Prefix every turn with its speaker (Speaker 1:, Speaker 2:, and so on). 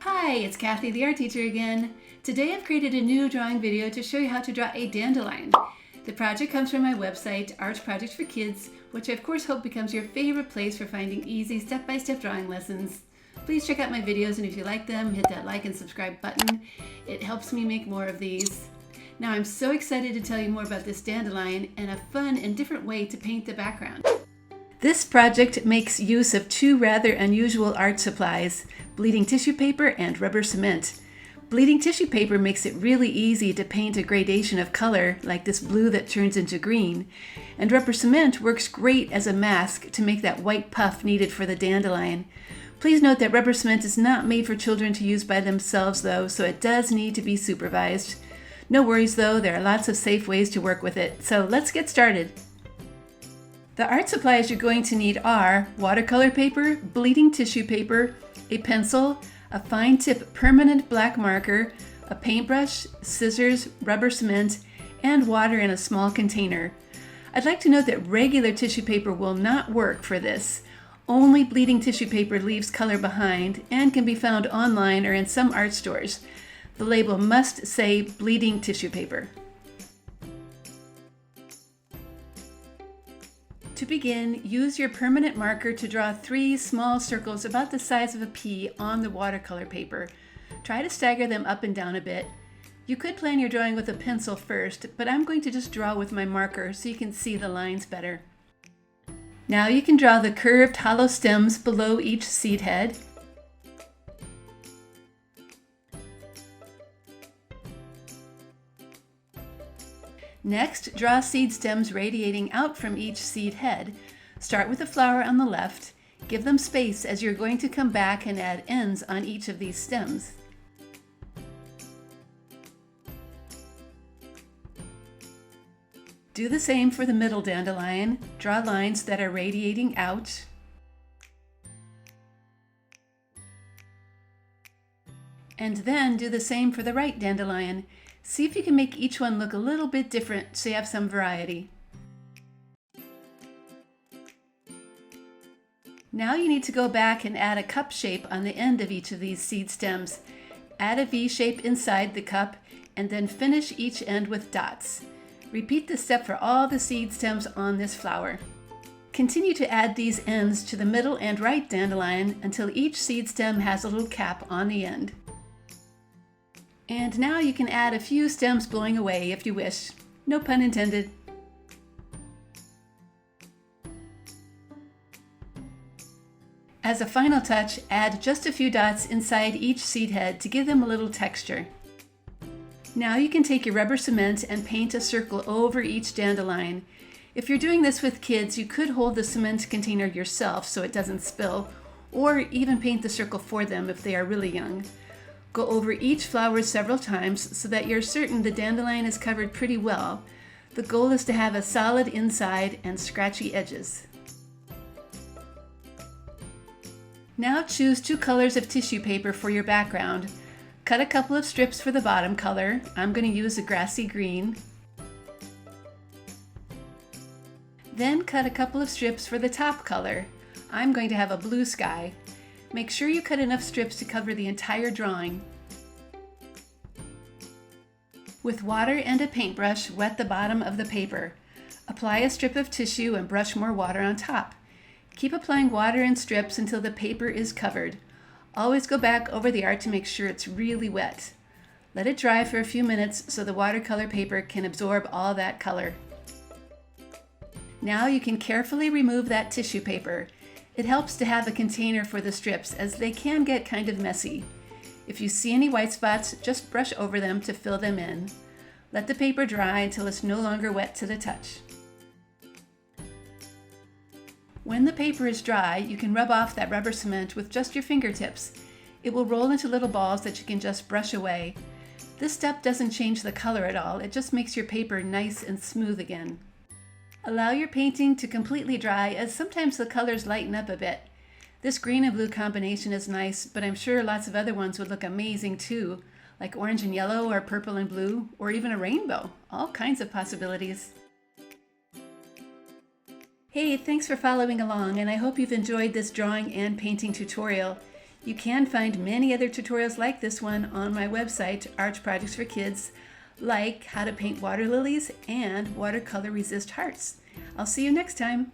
Speaker 1: Hi, it's Kathy, the art teacher again. Today I've created a new drawing video to show you how to draw a dandelion. The project comes from my website, Art Project for Kids, which I of course hope becomes your favorite place for finding easy step-by-step drawing lessons. Please check out my videos, and if you like them, hit that like and subscribe button. It helps me make more of these. Now I'm so excited to tell you more about this dandelion and a fun and different way to paint the background. This project makes use of two rather unusual art supplies, bleeding tissue paper and rubber cement. Bleeding tissue paper makes it really easy to paint a gradation of color like this blue that turns into green, and rubber cement works great as a mask to make that white puff needed for the dandelion. Please note that rubber cement is not made for children to use by themselves though, so it does need to be supervised. No worries though, there are lots of safe ways to work with it, so let's get started. The art supplies you're going to need are watercolor paper, bleeding tissue paper, a pencil, a fine tip permanent black marker, a paintbrush, scissors, rubber cement, and water in a small container. I'd like to note that regular tissue paper will not work for this. Only bleeding tissue paper leaves color behind and can be found online or in some art stores. The label must say bleeding tissue paper. To begin, use your permanent marker to draw 3 small circles about the size of a pea on the watercolor paper. Try to stagger them up and down a bit. You could plan your drawing with a pencil first, but I'm going to just draw with my marker so you can see the lines better. Now you can draw the curved hollow stems below each seed head. Next, draw seed stems radiating out from each seed head. Start with the flower on the left. Give them space as you're going to come back and add ends on each of these stems. Do the same for the middle dandelion. Draw lines that are radiating out. And then do the same for the right dandelion. See if you can make each one look a little bit different so you have some variety. Now you need to go back and add a cup shape on the end of each of these seed stems. Add a V shape inside the cup and then finish each end with dots. Repeat this step for all the seed stems on this flower. Continue to add these ends to the middle and right dandelion until each seed stem has a little cap on the end. And now you can add a few stems blowing away if you wish. No pun intended. As a final touch, add just a few dots inside each seed head to give them a little texture. Now you can take your rubber cement and paint a circle over each dandelion. If you're doing this with kids, you could hold the cement container yourself so it doesn't spill, or even paint the circle for them if they are really young. Go over each flower several times so that you're certain the dandelion is covered pretty well. The goal is to have a solid inside and scratchy edges. Now choose 2 colors of tissue paper for your background. Cut a couple of strips for the bottom color. I'm going to use a grassy green. Then cut a couple of strips for the top color. I'm going to have a blue sky. Make sure you cut enough strips to cover the entire drawing. With water and a paintbrush, wet the bottom of the paper. Apply a strip of tissue and brush more water on top. Keep applying water in strips until the paper is covered. Always go back over the art to make sure it's really wet. Let it dry for a few minutes so the watercolor paper can absorb all that color. Now you can carefully remove that tissue paper. It helps to have a container for the strips as they can get kind of messy. If you see any white spots, just brush over them to fill them in. Let the paper dry until it's no longer wet to the touch. When the paper is dry, you can rub off that rubber cement with just your fingertips. It will roll into little balls that you can just brush away. This step doesn't change the color at all, it just makes your paper nice and smooth again. Allow your painting to completely dry as sometimes the colors lighten up a bit. This green and blue combination is nice, but I'm sure lots of other ones would look amazing too, like orange and yellow or purple and blue, or even a rainbow. All kinds of possibilities. Hey, thanks for following along, and I hope you've enjoyed this drawing and painting tutorial. You can find many other tutorials like this one on my website, Arts Projects for Kids, like how to paint water lilies and watercolor resist hearts. I'll see you next time.